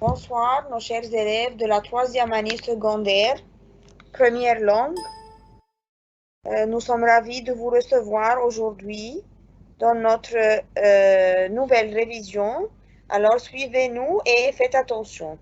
Bonsoir, nos chers élèves de la troisième année secondaire, première langue. Nous sommes ravis de vous recevoir aujourd'hui dans notre nouvelle révision. Alors, suivez-nous et faites attention.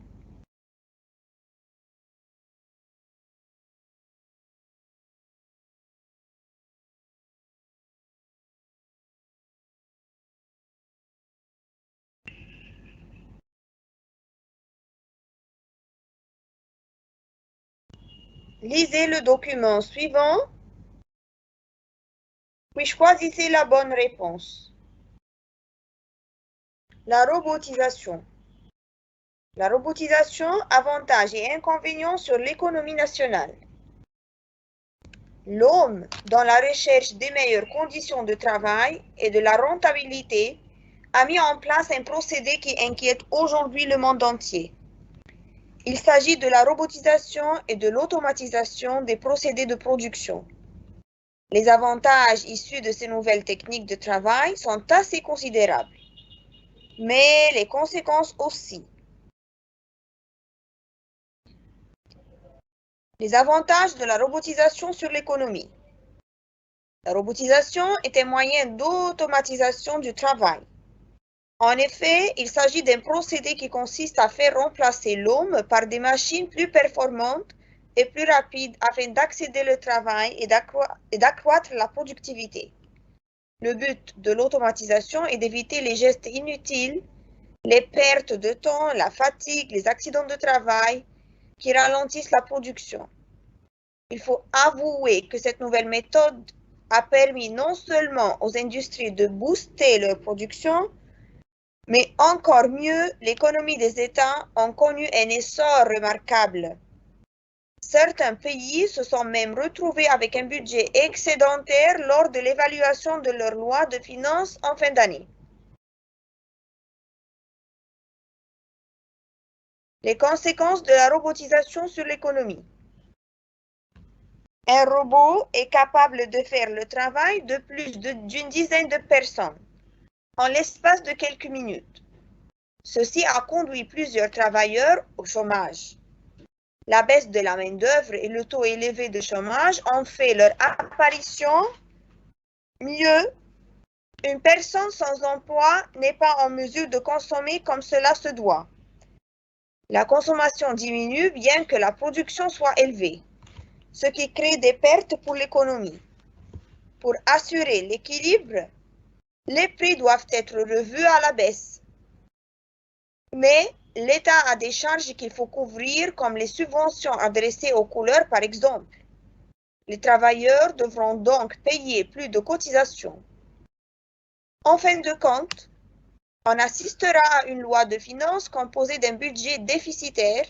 Lisez le document suivant, puis choisissez la bonne réponse. La robotisation. La robotisation, avantages et inconvénients sur l'économie nationale. L'homme, dans la recherche des meilleures conditions de travail et de la rentabilité, a mis en place un procédé qui inquiète aujourd'hui le monde entier. Il s'agit de la robotisation et de l'automatisation des procédés de production. Les avantages issus de ces nouvelles techniques de travail sont assez considérables, mais les conséquences aussi. Les avantages de la robotisation sur l'économie. La robotisation est un moyen d'automatisation du travail. En effet, il s'agit d'un procédé qui consiste à faire remplacer l'homme par des machines plus performantes et plus rapides afin d'accéder au travail et d'accroître la productivité. Le but de l'automatisation est d'éviter les gestes inutiles, les pertes de temps, la fatigue, les accidents de travail qui ralentissent la production. Il faut avouer que cette nouvelle méthode a permis non seulement aux industries de booster leur production, mais encore mieux, l'économie des États a connu un essor remarquable. Certains pays se sont même retrouvés avec un budget excédentaire lors de l'évaluation de leur loi de finances en fin d'année. Les conséquences de la robotisation sur l'économie. Un robot est capable de faire le travail de plus d'une dizaine de personnes en l'espace de quelques minutes. Ceci a conduit plusieurs travailleurs au chômage. La baisse de la main-d'œuvre et le taux élevé de chômage ont fait leur apparition. Mieux, une personne sans emploi n'est pas en mesure de consommer comme cela se doit. La consommation diminue bien que la production soit élevée, ce qui crée des pertes pour l'économie. Pour assurer l'équilibre, les prix doivent être revus à la baisse. Mais l'État a des charges qu'il faut couvrir, comme les subventions adressées aux couleurs par exemple. Les travailleurs devront donc payer plus de cotisations. En fin de compte, on assistera à une loi de finances composée d'un budget déficitaire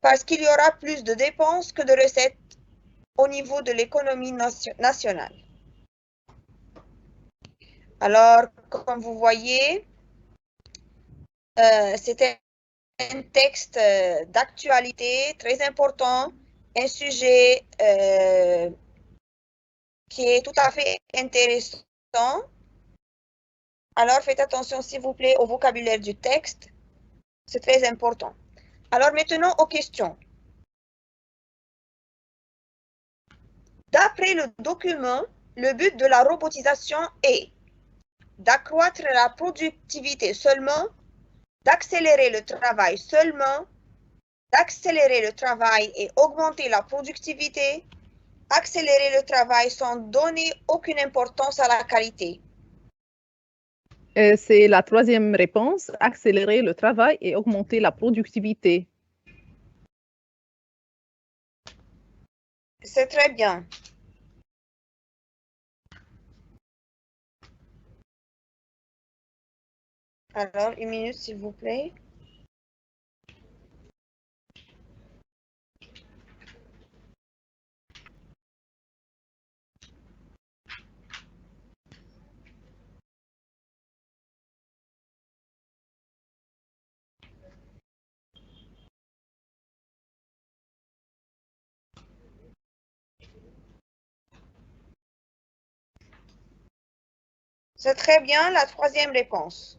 parce qu'il y aura plus de dépenses que de recettes au niveau de l'économie nationale. Alors, comme vous voyez, c'est un texte d'actualité très important, un sujet qui est tout à fait intéressant. Alors, faites attention, s'il vous plaît, au vocabulaire du texte. C'est très important. Alors, maintenant, aux questions. D'après le document, le but de la robotisation est d'accroître la productivité seulement, d'accélérer le travail seulement, d'accélérer le travail et augmenter la productivité, accélérer le travail sans donner aucune importance à la qualité. C'est la troisième réponse, accélérer le travail et augmenter la productivité. C'est très bien. Alors, une minute, s'il vous plaît. C'est très bien la troisième réponse.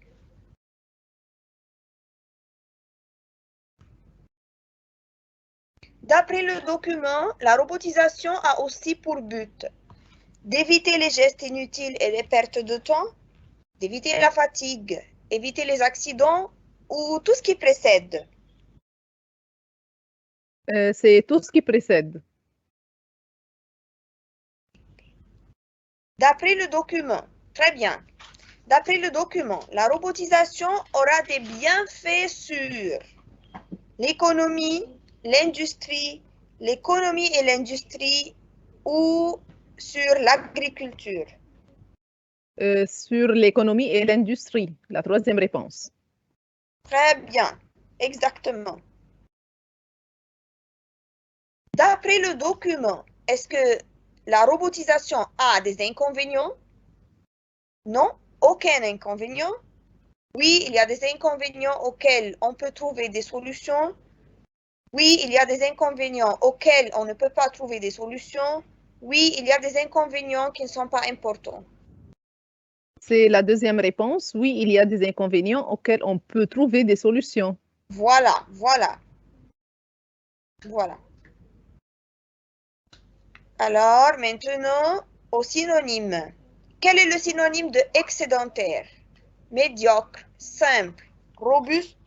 D'après le document, la robotisation a aussi pour but d'éviter les gestes inutiles et les pertes de temps, d'éviter la fatigue, éviter les accidents ou tout ce qui précède. C'est tout ce qui précède. D'après le document, très bien. D'après le document, la robotisation aura des bienfaits sur l'économie, l'économie et l'industrie ou sur l'agriculture. Sur l'économie et l'industrie, la troisième réponse. Très bien, exactement. D'après le document, est-ce que la robotisation a des inconvénients? Non, aucun inconvénient. Oui, il y a des inconvénients auxquels on peut trouver des solutions. Oui, il y a des inconvénients auxquels on ne peut pas trouver des solutions. Oui, il y a des inconvénients qui ne sont pas importants. C'est la deuxième réponse. Oui, il y a des inconvénients auxquels on peut trouver des solutions. Voilà, voilà. Voilà. Alors, maintenant, au synonyme. Quel est le synonyme de excédentaire? Médiocre, simple, robuste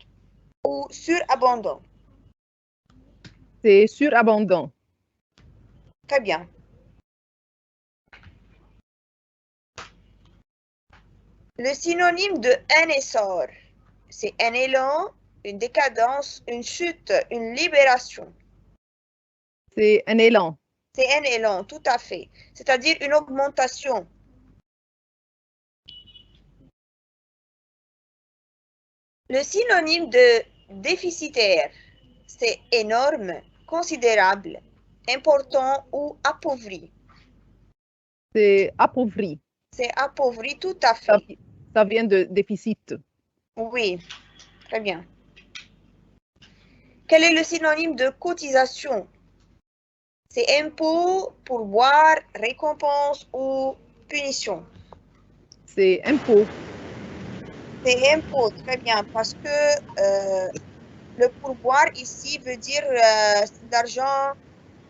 ou surabondant? C'est surabondant. Très bien. Le synonyme de un essor, c'est un élan, une décadence, une chute, une libération. C'est un élan. C'est un élan, tout à fait. C'est-à-dire une augmentation. Le synonyme de déficitaire, c'est énorme, considérable, important ou appauvri. C'est appauvri. C'est appauvri, tout à Ça, fait. ça vient de déficit. Oui, très bien. Quel est le synonyme de cotisation? C'est impôt, pourboire, récompense ou punition. C'est impôt. C'est impôt, très bien, parce que le pourboire ici veut dire c'est de l'argent,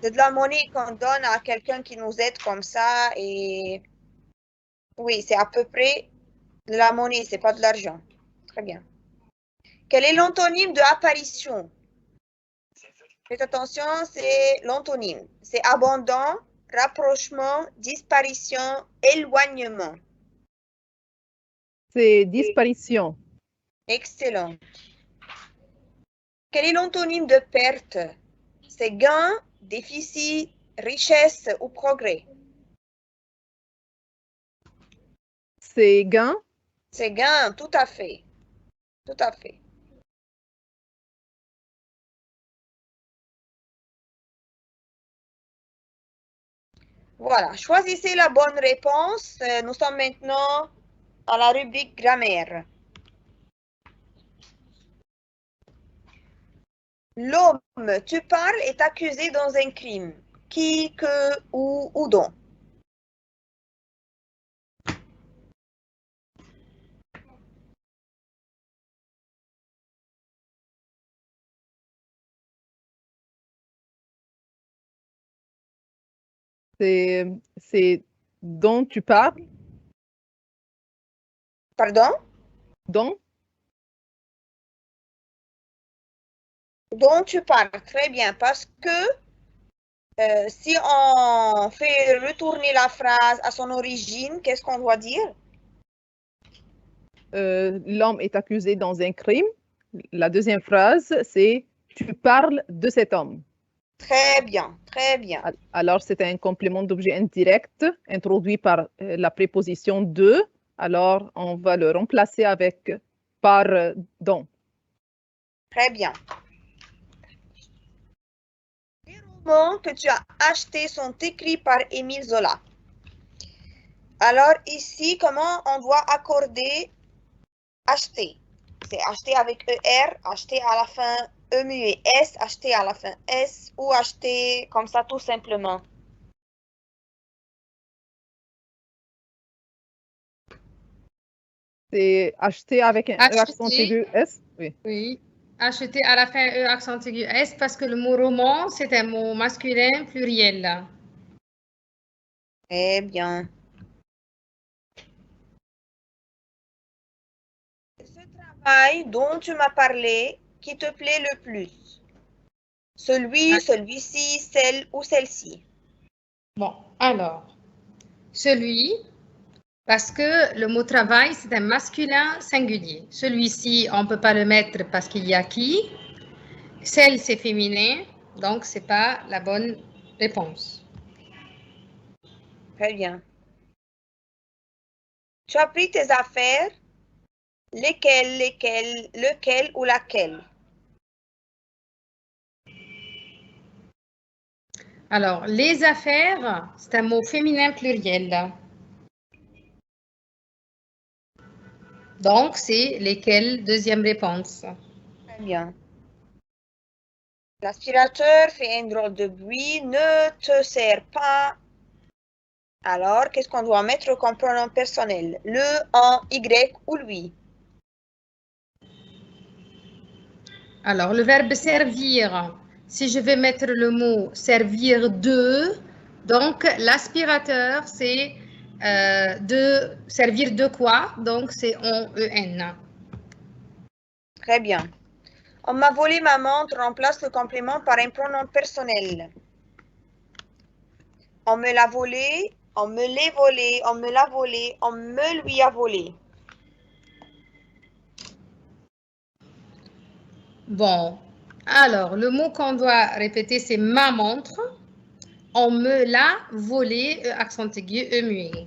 de la monnaie qu'on donne à quelqu'un qui nous aide comme ça. Et oui, c'est à peu près de la monnaie, c'est pas de l'argent. Très bien. Quel est l'antonyme de apparition? Faites attention, c'est l'antonyme. C'est abondant, rapprochement, disparition, éloignement. C'est disparition. Excellent. Quel est l'antonyme de perte? C'est gain, déficit, richesse ou progrès. C'est gain. C'est gain, tout à fait. Tout à fait. Voilà, choisissez la bonne réponse. Nous sommes maintenant à la rubrique grammaire. L'homme, tu parles, est accusé dans un crime. Qui, que, ou dont. C'est dont tu parles. Pardon? Dont. Dont tu parles. Très bien, parce que si on fait retourner la phrase à son origine, qu'est-ce qu'on doit dire? L'homme est accusé dans un crime. La deuxième phrase, c'est tu parles de cet homme. Très bien, très bien. Alors, c'est un complément d'objet indirect introduit par la préposition de. Alors, on va le remplacer avec par dont. Très bien. Les romans que tu as achetés sont écrits par Émile Zola. Alors ici, comment on doit accorder acheter? C'est acheter avec ER, acheter à la fin E muet S, acheter à la fin S ou acheter comme ça tout simplement. C'est acheté avec un E accent Acheter. aigu S. Oui. Oui. Acheter à la fin E accent aigu S parce que le mot roman, c'est un mot masculin pluriel. Très bien. Ce travail dont tu m'as parlé qui te plaît le plus? Celui, celui-ci, celle ou celle-ci? Bon, alors, celui, parce que le mot travail, c'est un masculin singulier. Celui-ci, on ne peut pas le mettre parce qu'il y a qui. Celle, c'est féminin, donc ce n'est pas la bonne réponse. Très bien. Tu as pris tes affaires? Lesquelles, lesquelles, lequel ou laquelle? Alors, les affaires, c'est un mot féminin pluriel. Donc, c'est lesquelles, deuxième réponse. Très bien. L'aspirateur fait un drôle de bruit, ne te sert pas. Alors, qu'est-ce qu'on doit mettre comme pronom personnel? Le, en, y ou lui? Alors, le verbe servir, si je vais mettre le mot servir de, donc l'aspirateur, c'est de servir de quoi? Donc, c'est on-e-n. Très bien. On m'a volé ma montre remplace le complément par un pronom personnel. On me l'a volé, on me l'est volé, on me l'a volé, on me lui a volé. Bon, alors, le mot qu'on doit répéter, c'est ma montre. On me l'a volé, accent aigu, muet.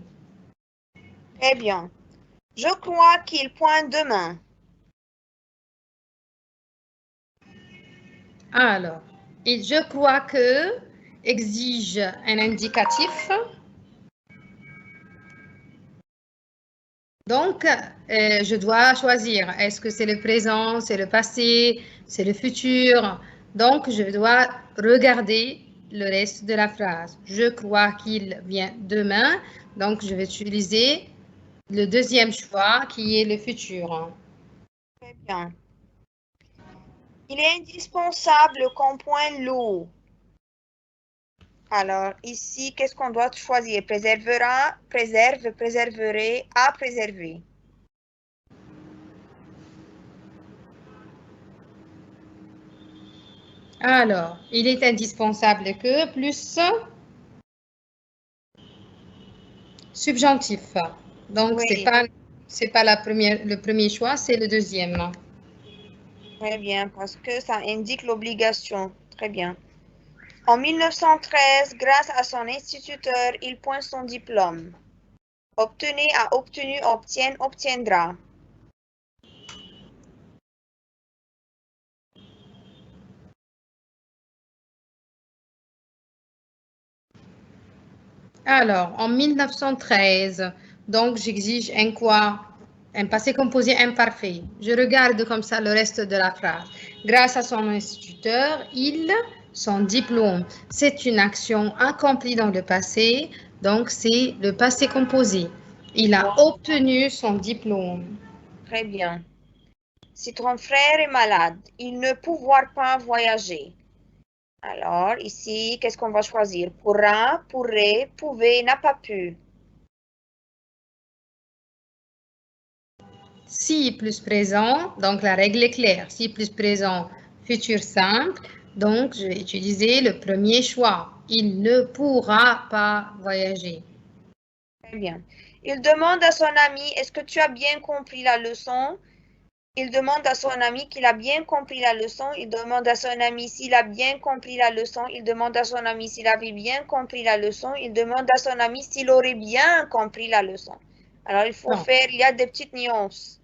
Très bien. Je crois qu'il pointe demain. Alors, et je crois que exige un indicatif. Donc, je dois choisir. Est-ce que c'est le présent, c'est le passé, c'est le futur? Donc, je dois regarder le reste de la phrase. Je crois qu'il vient demain. Donc, je vais utiliser le deuxième choix qui est le futur. Très bien. Il est indispensable qu'on pointe l'eau. Alors, ici, qu'est-ce qu'on doit choisir? Préservera, préserve, préserverait, à préserver. Alors, il est indispensable que plus subjonctif. Donc, Oui. c'est pas le premier choix, c'est le deuxième. Très bien, parce que ça indique l'obligation. Très bien. En 1913, grâce à son instituteur, il pointe son diplôme. Obtenez, a obtenu, obtienne, obtiendra. Alors, en 1913, donc j'exige un quoi? Un passé composé imparfait. Je regarde comme ça le reste de la phrase. Grâce à son instituteur, son diplôme. C'est une action accomplie dans le passé, donc c'est le passé composé. Il a obtenu son diplôme. Très bien. Si ton frère est malade, il ne pourra pas voyager. Alors, ici, qu'est-ce qu'on va choisir? Pourra, pourrait, pouvait, n'a pas pu. Si plus présent, donc la règle est claire. Si plus présent, futur simple. Donc, je vais utiliser le premier choix. Il ne pourra pas voyager. Très bien. Il demande à son ami, est-ce que tu as bien compris la leçon? Il demande à son ami qu'il a bien compris la leçon. Il demande à son ami s'il a bien compris la leçon. Il demande à son ami s'il avait bien compris la leçon. Il demande à son ami s'il aurait bien compris la leçon. Alors, il faut il y a des petites nuances.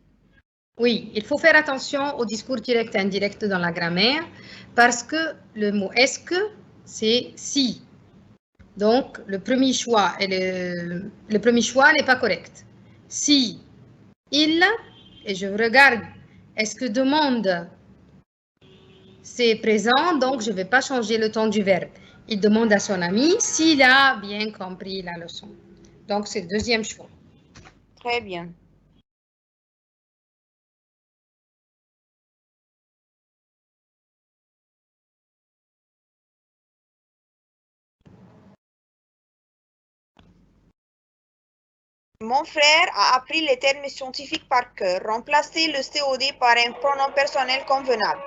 Oui, il faut faire attention au discours direct et indirect dans la grammaire parce que le mot est-ce que, c'est si. Donc, le premier choix n'est pas correct. Si il, et je regarde, est-ce que demande, c'est présent, donc je ne vais pas changer le ton du verbe. Il demande à son ami s'il a bien compris la leçon. Donc, c'est le deuxième choix. Très bien. Mon frère a appris les termes scientifiques par cœur. Remplacez le COD par un pronom personnel convenable.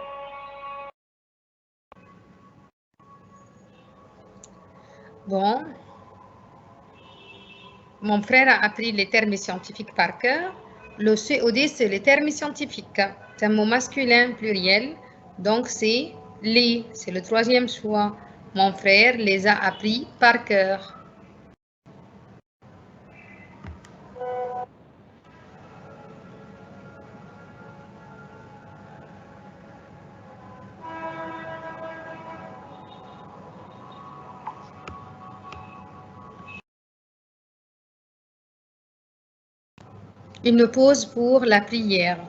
Bon. Mon frère a appris les termes scientifiques par cœur. Le COD, c'est les termes scientifiques. C'est un mot masculin pluriel. Donc, c'est les. C'est le troisième choix. Mon frère les a appris par cœur. Une pause pour la prière.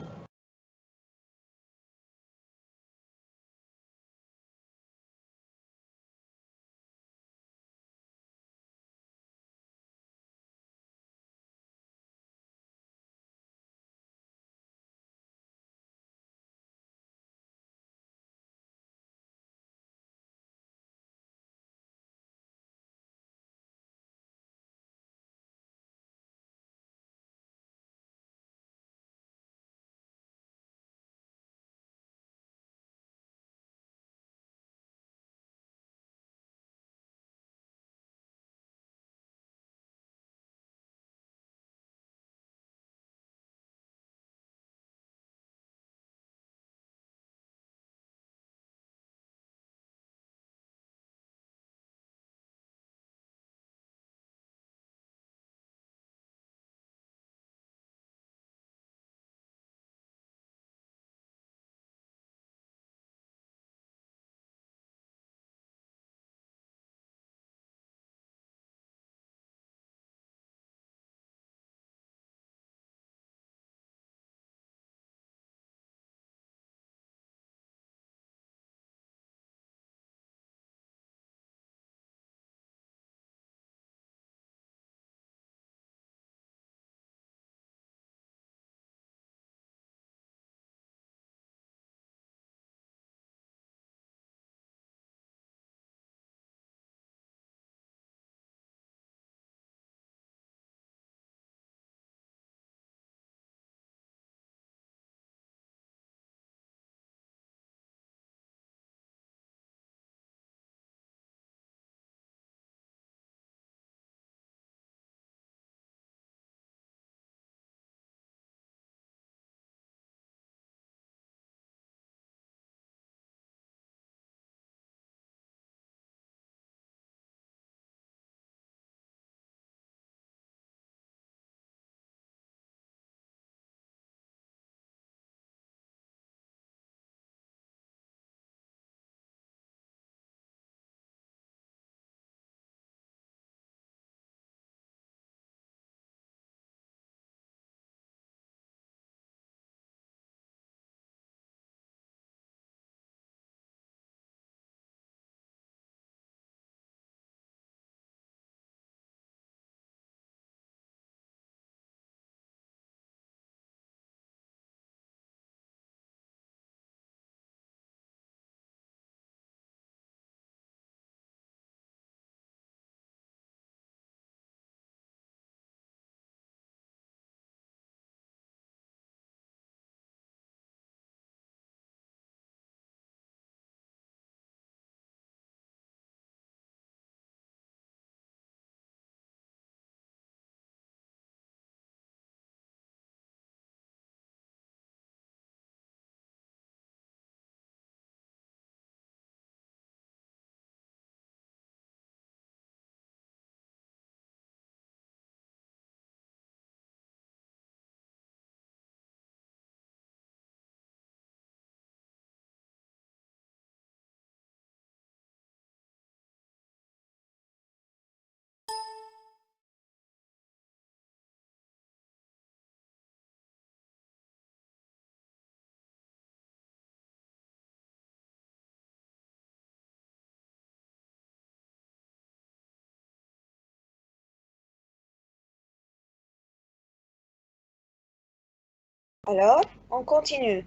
Alors, on continue.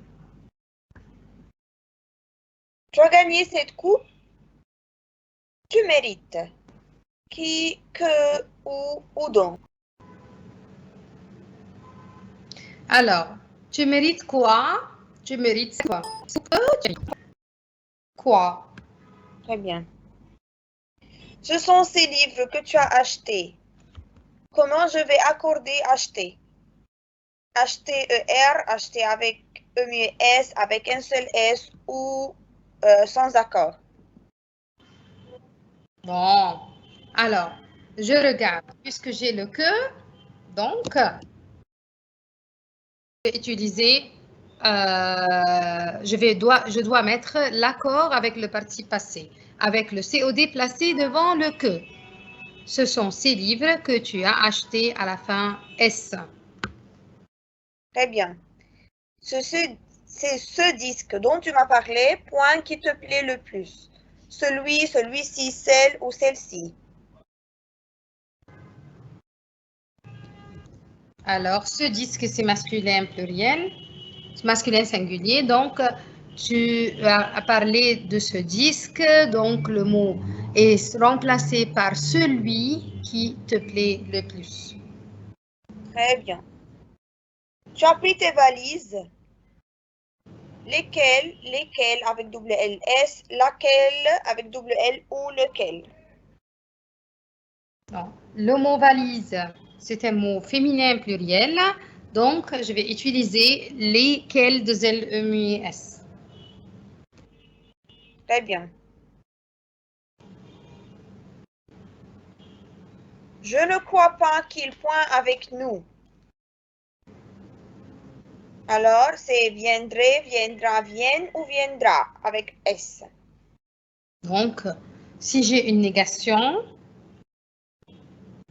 Tu as gagné cette coupe? Tu mérites. Qui, que, où donc? Alors, tu mérites quoi? Tu mérites quoi? Quoi? Très bien. Ce sont ces livres que tu as achetés. Comment je vais accorder acheter? Acheter ER, acheter avec EMUS, avec un seul S ou sans accord. Bon, alors, je regarde. Puisque j'ai le que, donc, je vais utiliser, je dois mettre l'accord avec le parti passé, avec le COD placé devant le que. Ce sont ces livres que tu as achetés à la fin S. Très bien. C'est ce disque dont tu m'as parlé, point qui te plaît le plus. Celui-ci, celle ou celle-ci. Alors, ce disque, c'est masculin pluriel, masculin singulier. Donc, tu as parlé de ce disque. Donc, le mot est remplacé par celui qui te plaît le plus. Très bien. Tu as pris tes valises. Lesquelles avec double LS, laquelle avec double L ou lequel. Non. Le mot valise, c'est un mot féminin pluriel. Donc, je vais utiliser lesquels de L-E-M-U-S. Très bien. Je ne crois pas qu'il pointe avec nous. Alors, c'est viendrait, viendra, vienne ou viendra avec S. Donc, si j'ai une négation,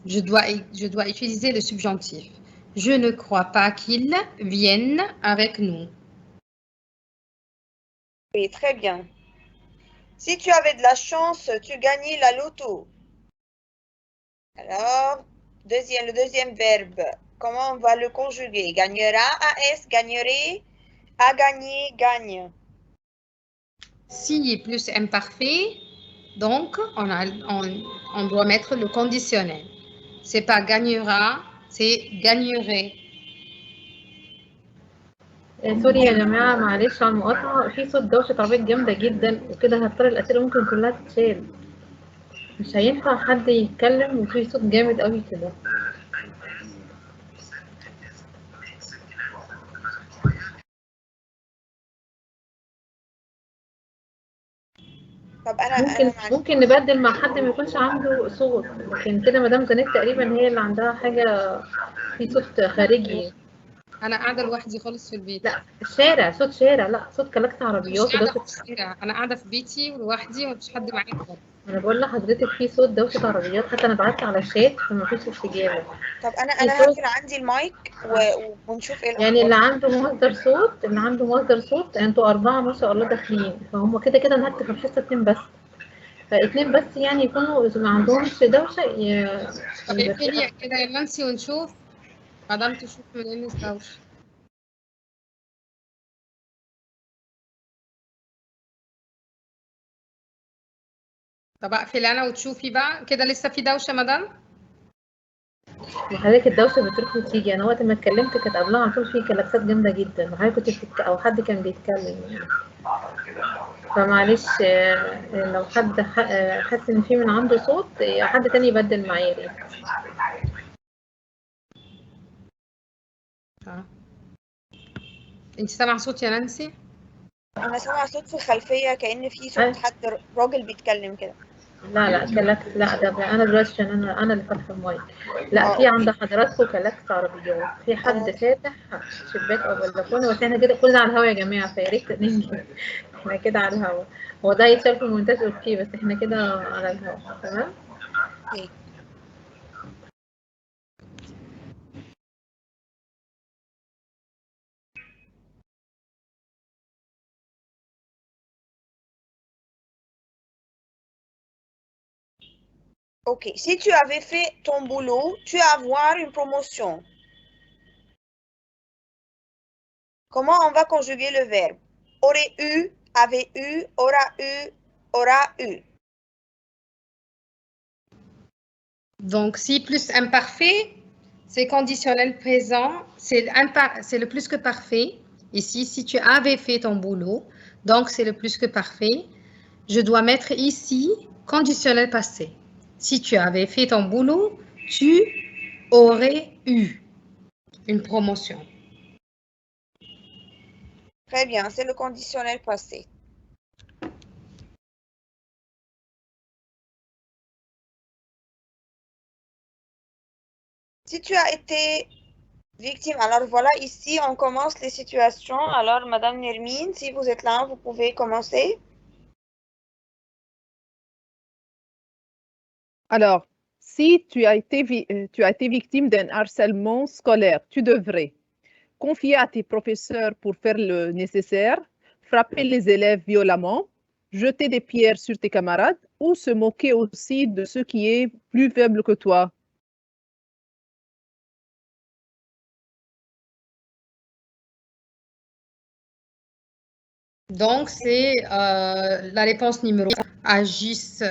je dois utiliser le subjonctif. Je ne crois pas qu'ils viennent avec nous. Oui, très bien. Si tu avais de la chance, tu gagnais la loto. Alors, le deuxième verbe, comment on va le conjuguer? Gagnera, AS, gagnerait, a gagné, gagne. Si plus imparfait, donc on doit mettre le conditionnel. C'est pas gagnera, c'est gagnerait. سوري يا جماعة معلش على المقاطعة في صوت دوشة عربيات جامدة جدا وكده هضطر الأسئلة ممكن كلها تتشال مش هينفع حد يتكلم وفي صوت جامد قوي كده طب أنا ممكن نبدل مع حد ما يكونش عنده صوت لكن كده مدام زنيت تقريبا هي اللي عندها حاجة في صوت خارجي أنا قاعدة لوحدي خالص في البيت. لا الشارع صوت شارع لا صوت كلاكس عربيات مش قاعدة في الشارع أنا قاعدة في بيتي ولوحدي ومفيش حد معايا خالص. أنا بقول لحضرتك في صوت دوشة عربيات حتى أنا بعت على الشات فمفيش استجابة. طب أنا هقفل عندي المايك ونشوف إيه يعني اللي عنده مصدر صوت أنتوا 4 ما شاء الله داخلين فهم كده نكتب في الحصة 2 بس. فاتنين بس يعني يكونوا ما عندهمش دوشة طب اقفلي كده يا نانسي ونشوف مدام تشوف من ايه الدوشة. طب اقفل انا وتشوفي بقى كده لسه في دوشة مدام؟ وحضرتك الدوشة بتروح وتيجي انا وقت ما اتكلمت كانت قبلها على طول في كلاكسات جامدة جدا وحضرتك كنت او حد كان بيتكلم يعني. فمعلش لو حد حس ان في من عنده صوت حد تاني يبدل معايا ليه. انت سامعة صوت يا نانسي؟ انا سامعة صوت في الخلفية كأن في صوت حد راجل بيتكلم كده. لا كلاكس لا ده انا دلوقتي عشان انا اللي فاتحه المايك. لا في عند حضراتكم كلاكس عربيات في حد فاتح شباك او بلكونه بس احنا كده كلنا على الهوا يا جماعه فيا ريت ننجز احنا كده على الهوا هو ده يتشال في المونتاج اوكي بس احنا كده على الهوا تمام. Ok, si tu avais fait ton boulot, tu vas avoir une promotion. Comment on va conjuguer le verbe? Aurait eu, avait eu, aura eu. Donc, si plus imparfait, C'est conditionnel présent, c'est le plus que parfait. Ici, si tu avais fait ton boulot, donc c'est le plus que parfait. Je dois mettre ici conditionnel passé. Si tu avais fait ton boulot, tu aurais eu une promotion. Très bien, c'est le conditionnel passé. Si tu as été victime, alors voilà, ici, on commence les situations. Alors, Madame Nermine, si vous êtes là, vous pouvez commencer. Alors, si tu as été victime d'un harcèlement scolaire, tu devrais confier à tes professeurs pour faire le nécessaire, frapper les élèves violemment, jeter des pierres sur tes camarades ou se moquer aussi de ceux qui est plus faible que toi. Donc, c'est la réponse numéro 1, agissent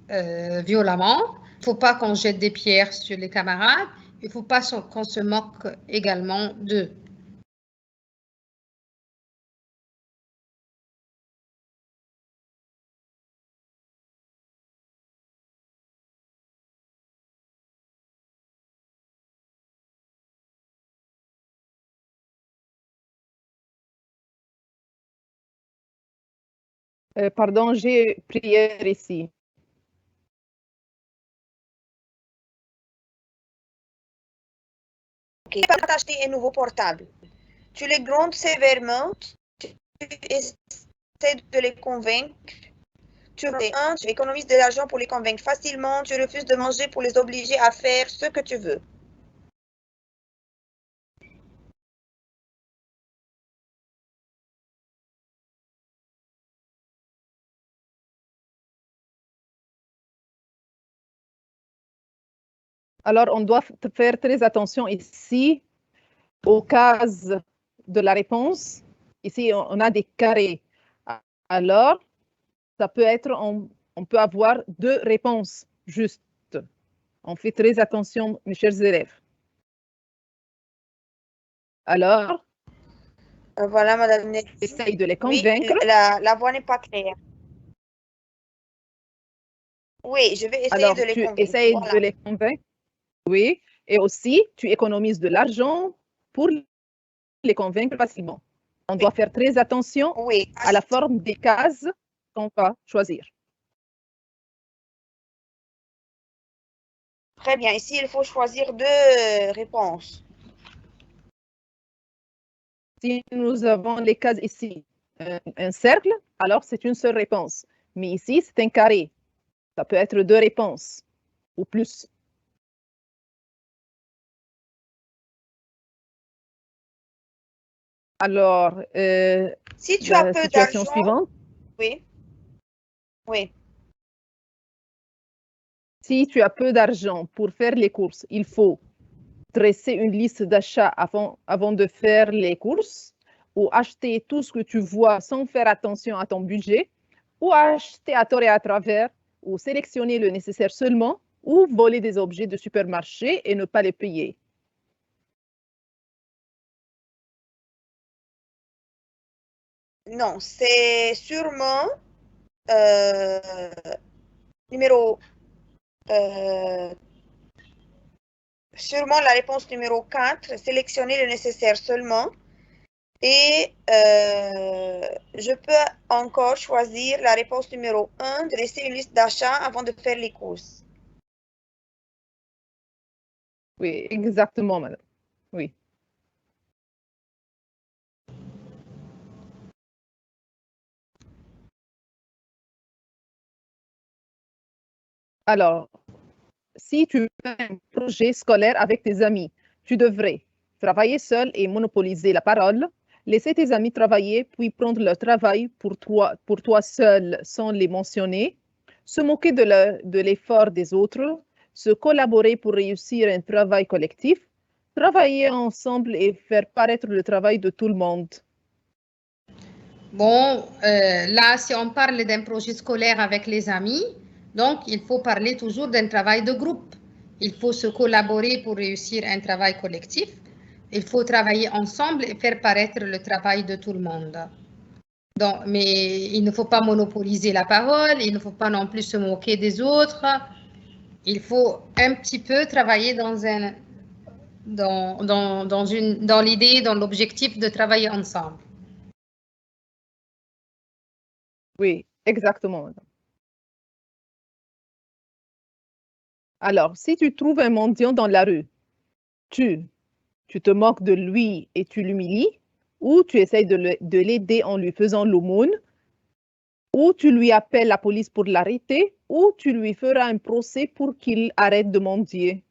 violemment. Il ne faut pas qu'on jette des pierres sur les camarades. Il ne faut pas qu'on se moque également d'eux. Pardon, j'ai prière ici. Ok, pas t'acheter un nouveau portable. Tu les grondes sévèrement, tu essaies de les convaincre. Tu économises de l'argent pour les convaincre facilement, tu refuses de manger pour les obliger à faire ce que tu veux. Alors, on doit faire très attention ici aux cases de la réponse. Ici, on a des carrés. Alors, ça peut être, on peut avoir deux réponses justes. On fait très attention, mes chers élèves. Alors, Voilà, Madame Nelly. essaye de les convaincre. Oui, la voix n'est pas claire. Oui, je vais essayer Alors, de les tu convaincre. essayes Voilà. de les convaincre. Oui, et aussi, tu économises de l'argent pour les convaincre facilement. On doit faire très attention Oui. à la forme des cases qu'on va choisir. Très bien. Ici, il faut choisir deux réponses. Si nous avons les cases ici, un cercle, alors c'est une seule réponse. Mais ici, c'est un carré. Ça peut être deux réponses ou plus. Alors, si tu as la peu situation d'argent, suivante. Oui. Oui. Si tu as peu d'argent pour faire les courses, il faut dresser une liste d'achats avant de faire les courses, ou acheter tout ce que tu vois sans faire attention à ton budget, ou acheter à tort et à travers, ou sélectionner le nécessaire seulement, ou voler des objets de supermarché et ne pas les payer. Non, c'est sûrement sûrement la réponse numéro 4, sélectionner le nécessaire seulement. Et je peux encore choisir la réponse numéro 1, dresser une liste d'achats avant de faire les courses. Oui, exactement, madame. Oui. Alors, si tu fais un projet scolaire avec tes amis, tu devrais travailler seul et monopoliser la parole, laisser tes amis travailler, puis prendre leur travail pour toi seul sans les mentionner, se moquer de l'effort des autres, se collaborer pour réussir un travail collectif, travailler ensemble et faire paraître le travail de tout le monde. Bon, là, si on parle d'un projet scolaire avec les amis, donc il faut parler toujours d'un travail de groupe. Il faut se collaborer pour réussir un travail collectif. Il faut travailler ensemble et faire paraître le travail de tout le monde. Donc, mais il ne faut pas monopoliser la parole, il ne faut pas non plus se moquer des autres. Il faut un petit peu travailler dans l'idée, dans l'objectif de travailler ensemble. Oui, exactement, madame. Alors, si tu trouves un mendiant dans la rue, tu te moques de lui et tu l'humilies, ou tu essayes de l'aider en lui faisant l'aumône, ou tu lui appelles la police pour l'arrêter, ou tu lui feras un procès pour qu'il arrête de mendier.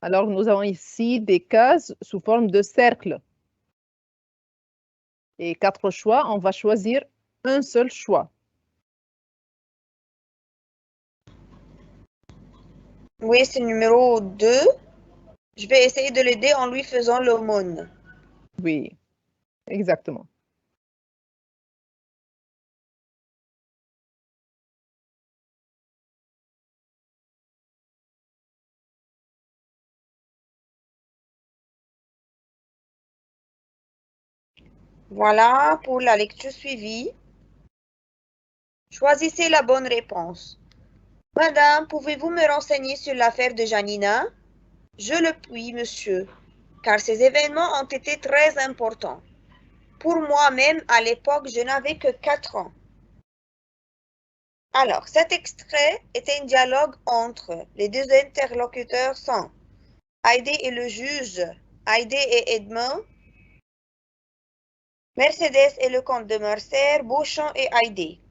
Alors, nous avons ici des cases sous forme de cercle. Et 4 choix, on va choisir un seul choix. Oui, c'est numéro 2. Je vais essayer de l'aider en lui faisant l'aumône. Oui, exactement. Voilà pour la lecture suivie. Choisissez la bonne réponse. Madame, pouvez-vous me renseigner sur l'affaire de Janina? Je le puis, monsieur, car ces événements ont été très importants. Pour moi-même, à l'époque, je n'avais que 4 ans. Alors, cet extrait est un dialogue entre les deux interlocuteurs sont Heidi et le juge, Heidi et Edmond, Mercedes et le comte de Mercer, Beauchamp et Heidi.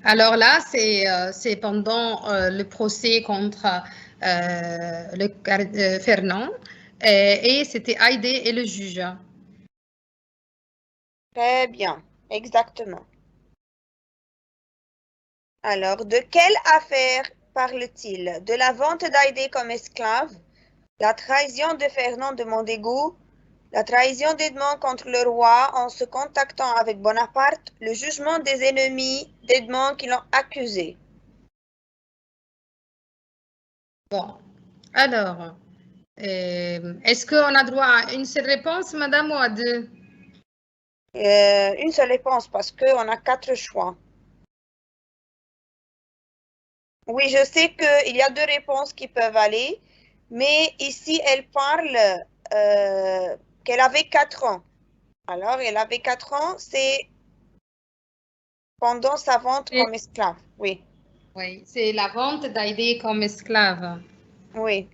Alors là, c'est pendant le procès contre Fernand et c'était Heidi et le juge. Très bien, exactement. Alors, de quelle affaire parle-t-il? De la vente d'Heidi comme esclave, la trahison de Fernand de Mondégo, la trahison d'Edmond contre le roi en se contactant avec Bonaparte, le jugement des ennemis d'Edmond qui l'ont accusé. Bon, alors, est-ce qu'on a droit à une seule réponse, madame, ou à deux? Une seule réponse parce qu'on a 4 choix. Oui, je sais qu'il y a 2 réponses qui peuvent aller, mais ici, elle parle qu'elle avait 4 ans. Alors, elle avait 4 ans, c'est pendant sa vente comme esclave, oui. Oui, c'est la vente d'Heidi comme esclave. Oui.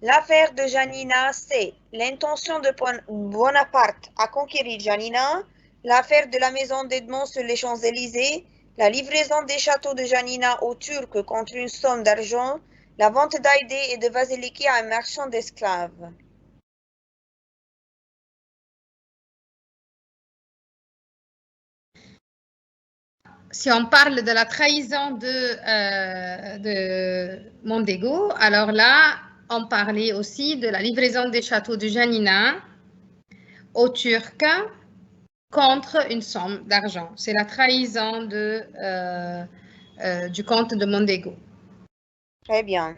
L'affaire de Janina, c'est l'intention de Bonaparte à conquérir Janina, l'affaire de la maison d'Edmond sur les Champs-Élysées, la livraison des châteaux de Janina aux Turcs contre une somme d'argent, la vente d'Heidi et de Vasiliki à un marchand d'esclaves. Si on parle de la trahison de Mondégo, alors là, on parlait aussi de la livraison des châteaux de Janina aux Turcs contre une somme d'argent. C'est la trahison du comte de Mondégo. Très bien.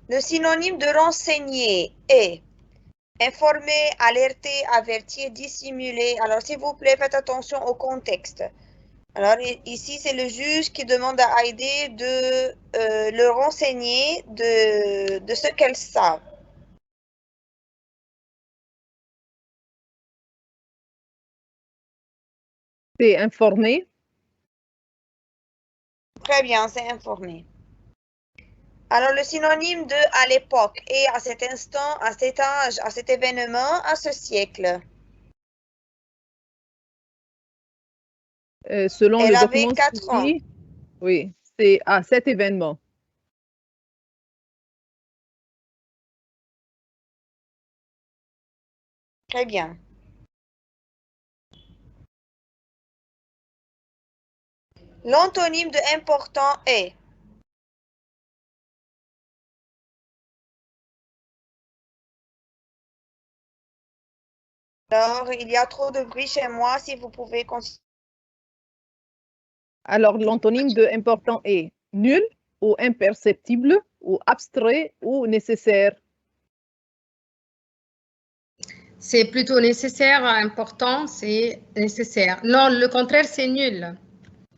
Le synonyme de renseigner est informer, alerter, avertir, dissimuler. Alors, s'il vous plaît, faites attention au contexte. Alors, ici, c'est le juge qui demande à Heidi de le renseigner de ce qu'elle savent. C'est informer. Très bien, c'est informer. Alors, le synonyme de à l'époque est à cet instant, à cet âge, à cet événement, à ce siècle. Selon Elle le avait document 4 ans. suivi, oui, c'est à cet événement. Très bien. L'antonyme de important est. Alors, il y a trop de bruit chez moi, si vous pouvez continuer. Alors, l'antonyme de important est nul ou imperceptible ou abstrait ou nécessaire. C'est plutôt nécessaire, important, c'est nécessaire. Non, le contraire, c'est nul.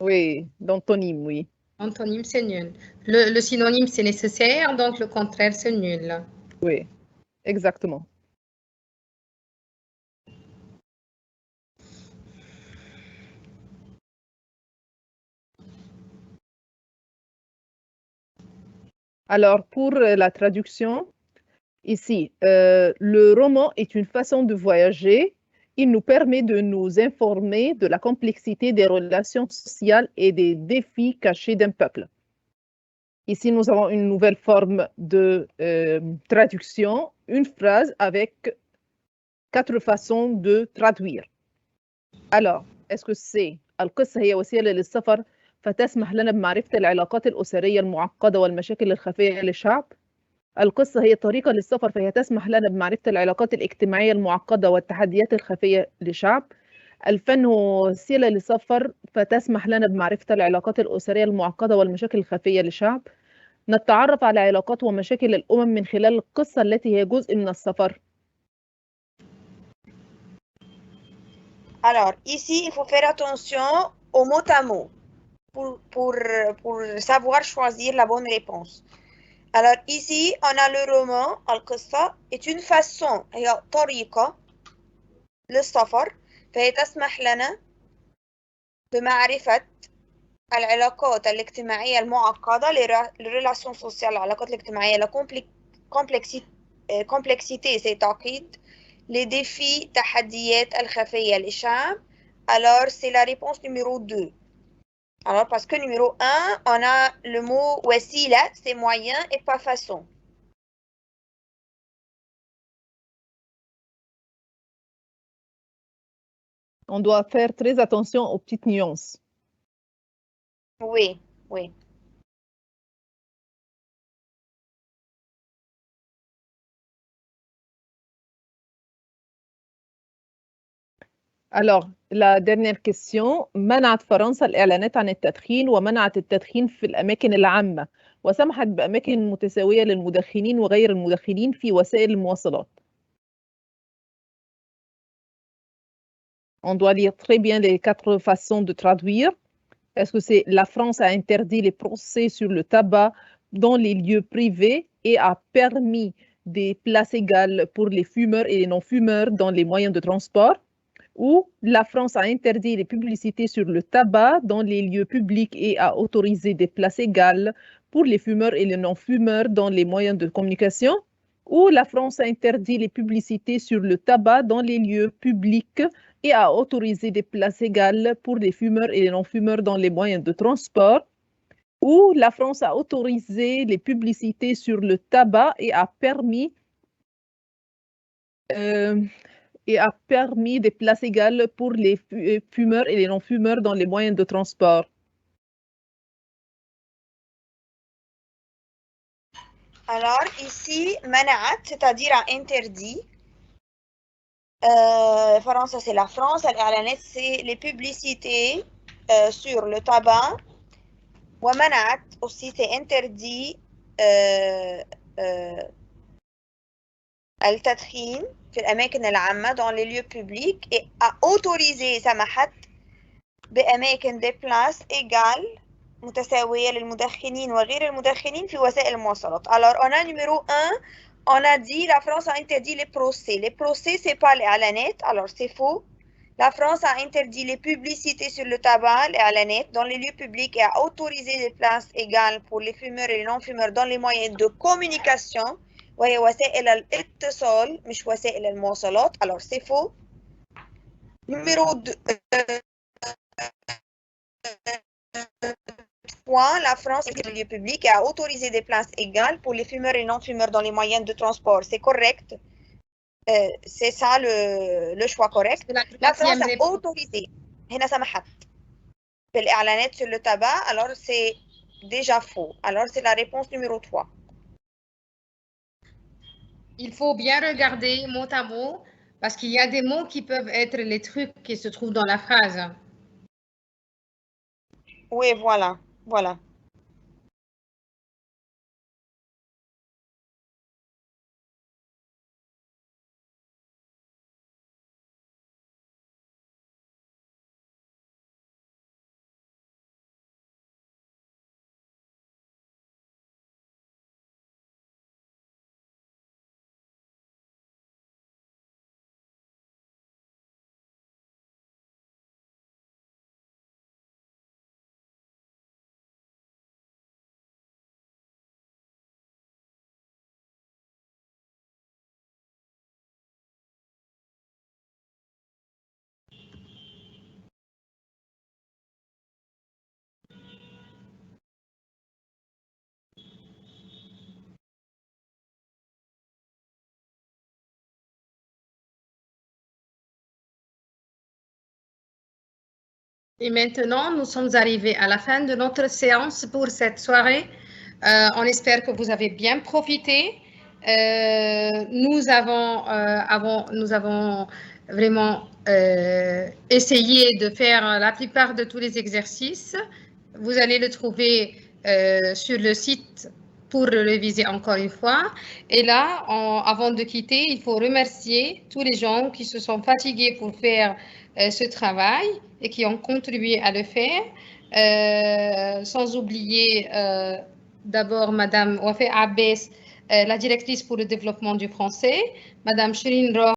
Oui, l'antonyme, oui. Antonyme, c'est nul. Le synonyme, c'est nécessaire, donc le contraire, c'est nul. Oui, exactement. Alors, pour la traduction, ici, le roman est une façon de voyager. Il nous permet de nous informer de la complexité des relations sociales et des défis cachés d'un peuple. Ici, nous avons une nouvelle forme de traduction, une phrase avec 4 façons de traduire. Alors, est-ce que c'est القصة هي وسيلة للسفر فتسمح لنا بمعرفة العلاقات الأسرية المعقدة والمشاكل الخفية للشعب؟ القصة هي طريقة للسفر فهي تسمح لنا بمعرفة العلاقات الاجتماعية المعقدة والتحديات الخفية لشعب. الفن هو وسيلة للسفر فتسمح لنا بمعرفة العلاقات الأسرية المعقدة والمشاكل الخفية لشعب. نتعرف على علاقات ومشاكل الأمم من خلال القصة التي هي جزء من السفر. Alors, ici, il faut faire attention au mot à mot pour savoir choisir la bonne réponse. Alors, ici, on a le roman, Al-Qissa, est une façon, هي طريقة للسفر فهي تسمح لنا بمعرفة العلاقات الاجتماعية المعقدة les relations sociales العلاقات الاجتماعية la complexité c'est تعقيد les défis تحديات الخفية للشعب. Alors c'est la réponse numéro 2. Alors parce que numéro 1 on a le mot wasila c'est moyen et pas façon. On doit faire très attention aux petites nuances. Oui, oui. Alors, la dernière question. منعت فرنسا الإعلانات عن التدخين ومنعت التدخين في الأماكن العامة وسمحت بأماكن متساوية للمدخنين وغير المدخنين في وسائل المواصلات. On doit lire très bien les 4 façons de traduire. Est-ce que c'est la France a interdit les procès sur le tabac dans les lieux privés et a permis des places égales pour les fumeurs et les non-fumeurs dans les moyens de transport? Ou la France a interdit les publicités sur le tabac dans les lieux publics et a autorisé des places égales pour les fumeurs et les non-fumeurs dans les moyens de communication? Ou la France a interdit les publicités sur le tabac dans les lieux publics et a autorisé des places égales pour les fumeurs et les non-fumeurs dans les moyens de transport? Ou la France a autorisé les publicités sur le tabac et a permis des places égales pour les fumeurs et les non-fumeurs dans les moyens de transport. Alors ici, mana'at, c'est-à-dire a interdit. France, c'est la France. Al-i'lanat, c'est les publicités sur le tabac. Wa mana'at aussi, c'est interdit. التدخين في الأماكن العامة dans les lieux publics et a autorisé سمحت بأماكن des places égales متساوية للمدخنين وغير المدخنين في وسائل المواصلات. Alors on a numéro 1, on a dit la France a interdit les procès. Les procès c'est pas les إعلانات, alors c'est faux. La France a interdit les publicités sur le tabac, les إعلانات, dans les lieux publics et a autorisé des places égales pour les fumeurs et les non-fumeurs dans les moyens de communication. وهي وسائل الاتصال مش وسائل المواصلات. Alors c'est faux. Numéro 2 la France est un lieu public et a autorisé des places égales pour les fumeurs et non-fumeurs dans les moyens de transport. C'est correct. C'est ça le choix correct. La France a autorisé. هنا سمحت بالإعلانات sur le tabac, alors c'est déjà faux. Alors c'est la réponse numéro 3. Il faut bien regarder mot à mot parce qu'il y a des mots qui peuvent être les trucs qui se trouvent dans la phrase. Oui, voilà. Voilà. Et maintenant, nous sommes arrivés à la fin de notre séance pour cette soirée. On espère que vous avez bien profité. Nous avons vraiment essayé de faire la plupart de tous les exercices. Vous allez le trouver sur le site pour le réviser encore une fois. Et là, avant de quitter, il faut remercier tous les gens qui se sont fatigués pour faire ce travail et qui ont contribué à le faire, sans oublier d'abord Madame Wafé Abbès, la directrice pour le développement du français, Madame Shirin Roh,